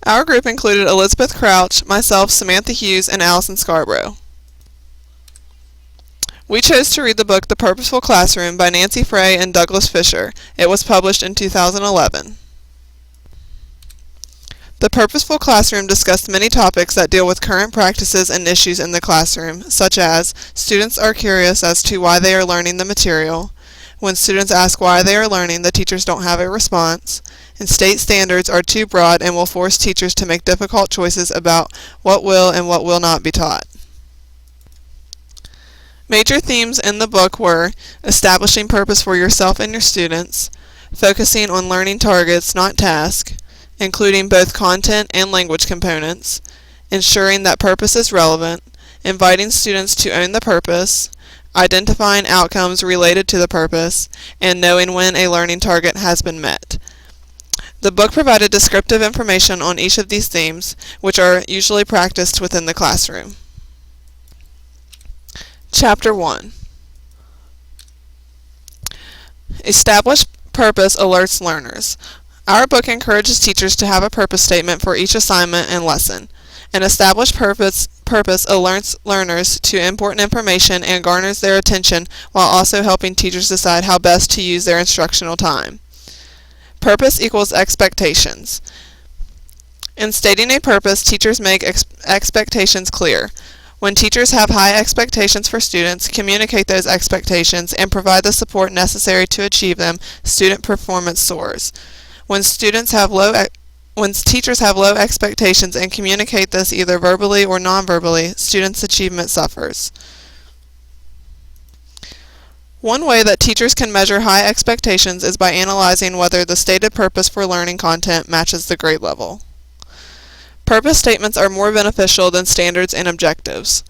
Our group included Elizabeth Crouch, myself, Samantha Hughes, and Allison Scarborough. We chose to read the book The Purposeful Classroom by Nancy Frey and Douglas Fisher. It was published in 2011. The Purposeful Classroom discussed many topics that deal with current practices and issues in the classroom, such as students are curious as to why they are learning the material. When students ask why they are learning, the teachers don't have a response. And state standards are too broad and will force teachers to make difficult choices about what will and what will not be taught. Major themes in the book were establishing purpose for yourself and your students, focusing on learning targets, not tasks, including both content and language components, ensuring that purpose is relevant, inviting students to own the purpose, identifying outcomes related to the purpose, and knowing when a learning target has been met. The book provided descriptive information on each of these themes, which are usually practiced within the classroom. Chapter 1. Established purpose alerts learners. Our book encourages teachers to have a purpose statement for each assignment and lesson. An established purpose alerts learners to important information and garners their attention while also helping teachers decide how best to use their instructional time. Purpose equals expectations. In stating a purpose, teachers make expectations clear. When teachers have high expectations for students, communicate those expectations, and provide the support necessary to achieve them, student performance soars. When teachers have low expectations and communicate this either verbally or non-verbally, students' achievement suffers. One way that teachers can measure high expectations is by analyzing whether the stated purpose for learning content matches the grade level. Purpose statements are more beneficial than standards and objectives.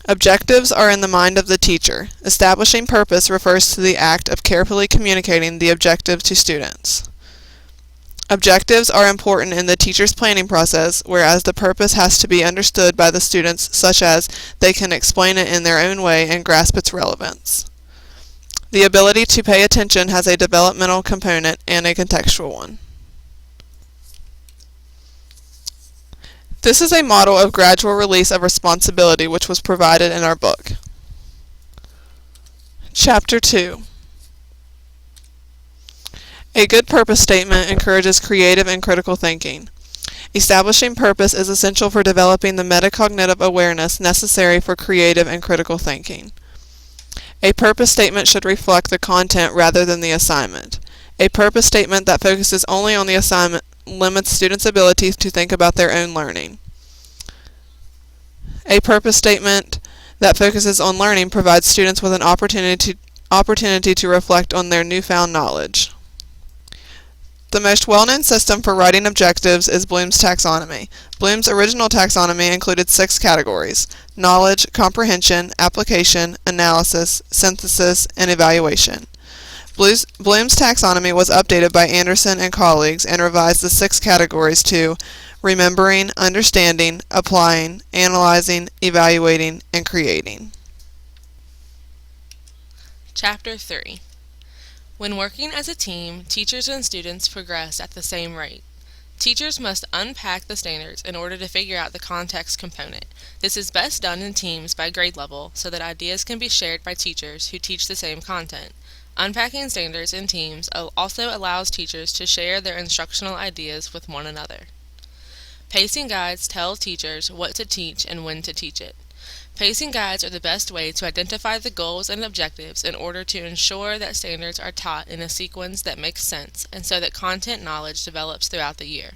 Objectives are in the mind of the teacher. Establishing purpose refers to the act of carefully communicating the objective to students. Objectives are important in the teacher's planning process, whereas the purpose has to be understood by the students such as they can explain it in their own way and grasp its relevance. The ability to pay attention has a developmental component and a contextual one. This is a model of gradual release of responsibility which was provided in our book. Chapter 2. A good purpose statement encourages creative and critical thinking. Establishing purpose is essential for developing the metacognitive awareness necessary for creative and critical thinking. A purpose statement should reflect the content rather than the assignment. A purpose statement that focuses only on the assignment limits students' ability to think about their own learning. A purpose statement that focuses on learning provides students with an opportunity to reflect on their newfound knowledge. The most well-known system for writing objectives is Bloom's taxonomy. Bloom's original taxonomy included 6 categories: knowledge, comprehension, application, analysis, synthesis, and evaluation. Bloom's taxonomy was updated by Anderson and colleagues and revised the 6 categories to remembering, understanding, applying, analyzing, evaluating, and creating. Chapter 3. When working as a team, teachers and students progress at the same rate. Teachers must unpack the standards in order to figure out the context component. This is best done in teams by grade level so that ideas can be shared by teachers who teach the same content. Unpacking standards in teams also allows teachers to share their instructional ideas with one another. Pacing guides tell teachers what to teach and when to teach it. Pacing guides are the best way to identify the goals and objectives in order to ensure that standards are taught in a sequence that makes sense and so that content knowledge develops throughout the year.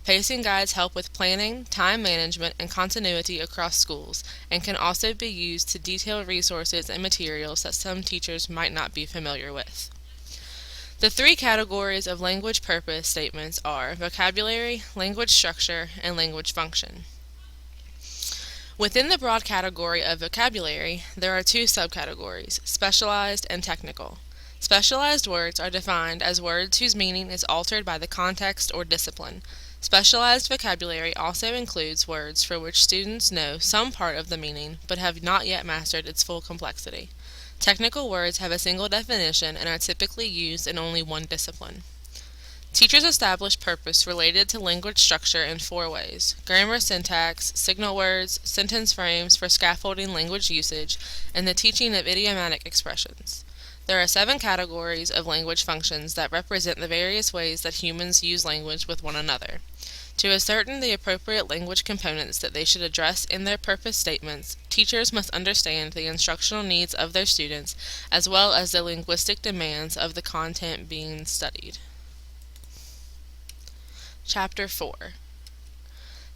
Pacing guides help with planning, time management, and continuity across schools, and can also be used to detail resources and materials that some teachers might not be familiar with. The 3 categories of language purpose statements are vocabulary, language structure, and language function. Within the broad category of vocabulary, there are 2 subcategories, specialized and technical. Specialized words are defined as words whose meaning is altered by the context or discipline. Specialized vocabulary also includes words for which students know some part of the meaning but have not yet mastered its full complexity. Technical words have a single definition and are typically used in only one discipline. Teachers establish purpose related to language structure in 4 ways: grammar, syntax, signal words, sentence frames for scaffolding language usage, and the teaching of idiomatic expressions. There are 7 categories of language functions that represent the various ways that humans use language with one another. To ascertain the appropriate language components that they should address in their purpose statements, teachers must understand the instructional needs of their students as well as the linguistic demands of the content being studied. Chapter 4.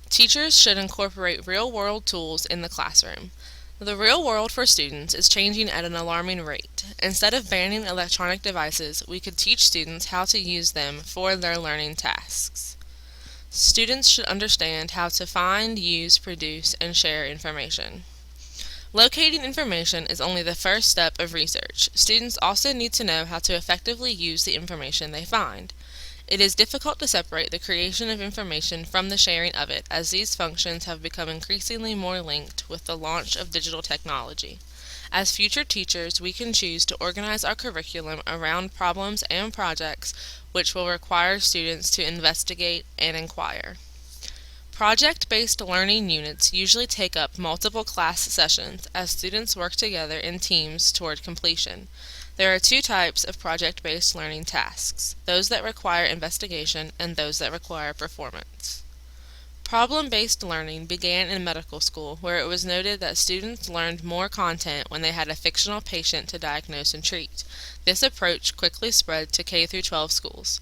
Teachers should incorporate real-world tools in the classroom. The real world for students is changing at an alarming rate. Instead of banning electronic devices, we could teach students how to use them for their learning tasks. Students should understand how to find, use, produce, and share information. Locating information is only the first step of research. Students also need to know how to effectively use the information they find. It is difficult to separate the creation of information from the sharing of it, as these functions have become increasingly more linked with the launch of digital technology. As future teachers, we can choose to organize our curriculum around problems and projects which will require students to investigate and inquire. Project-based learning units usually take up multiple class sessions as students work together in teams toward completion. There are 2 types of project-based learning tasks: those that require investigation and those that require performance. Problem-based learning began in medical school, where it was noted that students learned more content when they had a fictional patient to diagnose and treat. This approach quickly spread to K-12 schools.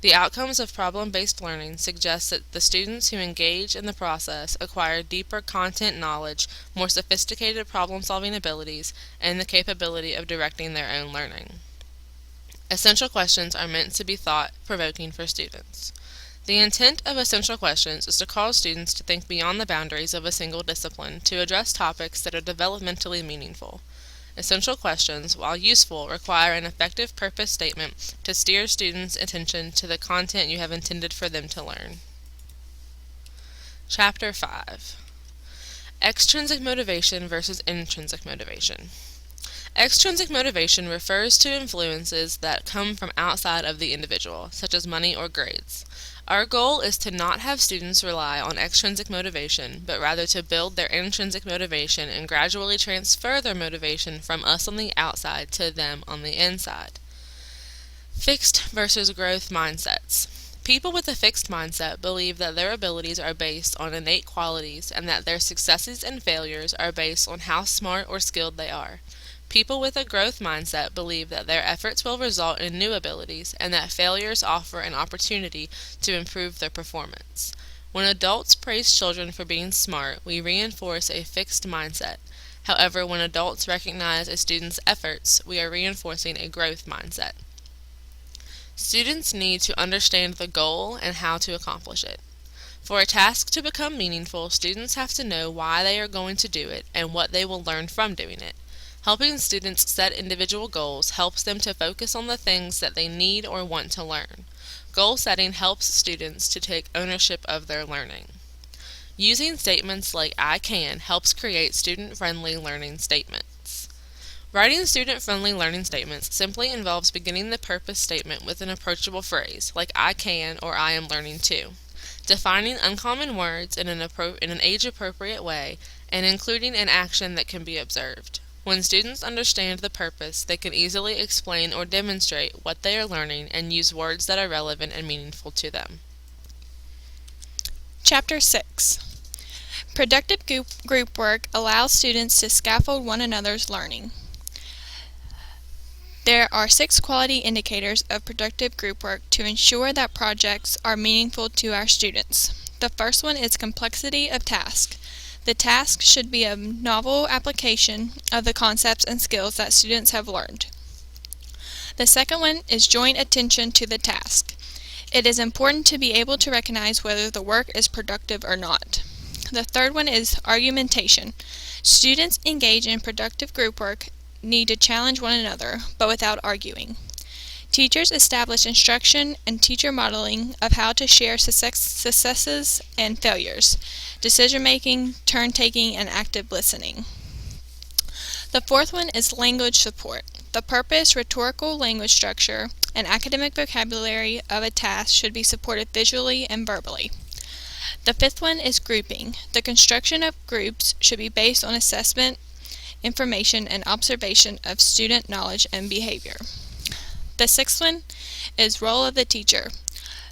The outcomes of problem-based learning suggest that the students who engage in the process acquire deeper content knowledge, more sophisticated problem-solving abilities, and the capability of directing their own learning. Essential questions are meant to be thought-provoking for students. The intent of essential questions is to cause students to think beyond the boundaries of a single discipline, to address topics that are developmentally meaningful. Essential questions, while useful, require an effective purpose statement to steer students' attention to the content you have intended for them to learn. Chapter 5. Extrinsic motivation versus intrinsic motivation. Extrinsic motivation refers to influences that come from outside of the individual, such as money or grades. Our goal is to not have students rely on extrinsic motivation, but rather to build their intrinsic motivation and gradually transfer their motivation from us on the outside to them on the inside. Fixed versus growth mindsets. People with a fixed mindset believe that their abilities are based on innate qualities and that their successes and failures are based on how smart or skilled they are. People with a growth mindset believe that their efforts will result in new abilities and that failures offer an opportunity to improve their performance. When adults praise children for being smart, we reinforce a fixed mindset. However, when adults recognize a student's efforts, we are reinforcing a growth mindset. Students need to understand the goal and how to accomplish it. For a task to become meaningful, students have to know why they are going to do it and what they will learn from doing it. Helping students set individual goals helps them to focus on the things that they need or want to learn. Goal setting helps students to take ownership of their learning. Using statements like "I can" helps create student-friendly learning statements. Writing student-friendly learning statements simply involves beginning the purpose statement with an approachable phrase, like "I can" or "I am learning too." Defining uncommon words in an age-appropriate way, and including an action that can be observed. When students understand the purpose, they can easily explain or demonstrate what they are learning and use words that are relevant and meaningful to them. Chapter 6. Productive group work allows students to scaffold one another's learning. There are 6 quality indicators of productive group work to ensure that projects are meaningful to our students. The first one is complexity of task. The task should be a novel application of the concepts and skills that students have learned. The second one is joint attention to the task. It is important to be able to recognize whether the work is productive or not. The third one is argumentation. Students engage in productive group work need to challenge one another, but without arguing. Teachers establish instruction and teacher modeling of how to share successes and failures, decision-making, turn-taking, and active listening. The fourth one is language support. The purpose, rhetorical language structure and academic vocabulary of a task should be supported visually and verbally. The fifth one is grouping. The construction of groups should be based on assessment, information, and observation of student knowledge and behavior. The sixth one is role of the teacher.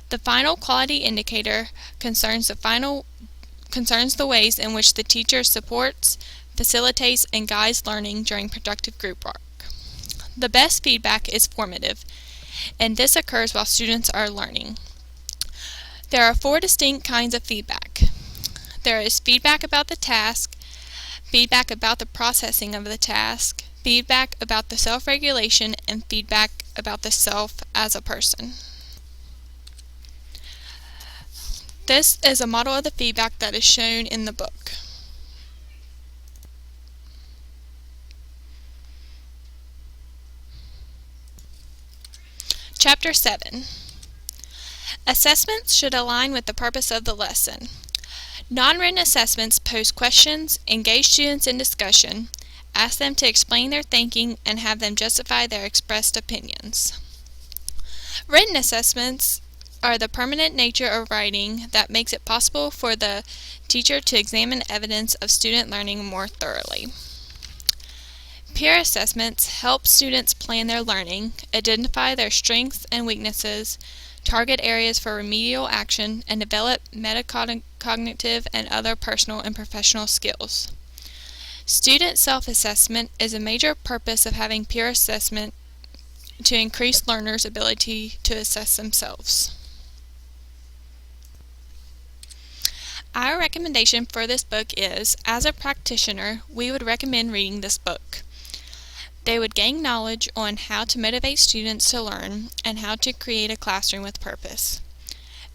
The final quality indicator concerns the ways in which the teacher supports, facilitates, and guides learning during productive group work. The best feedback is formative, and this occurs while students are learning. There are 4 distinct kinds of feedback. There is feedback about the task, feedback about the processing of the task, feedback about the self-regulation, and feedback about the self as a person. This is a model of the feedback that is shown in the book. Chapter 7. Assessments should align with the purpose of the lesson. Non-written assessments pose questions, engage students in discussion, ask them to explain their thinking, and have them justify their expressed opinions. Written assessments are the permanent nature of writing that makes it possible for the teacher to examine evidence of student learning more thoroughly. Peer assessments help students plan their learning, identify their strengths and weaknesses, target areas for remedial action, and develop metacognitive and other personal and professional skills. Student self-assessment is a major purpose of having peer assessment to increase learners' ability to assess themselves. Our recommendation for this book is, as a practitioner, we would recommend reading this book. They would gain knowledge on how to motivate students to learn and how to create a classroom with purpose.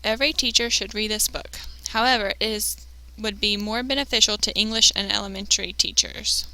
Every teacher should read this book. However, would be more beneficial to English and elementary teachers.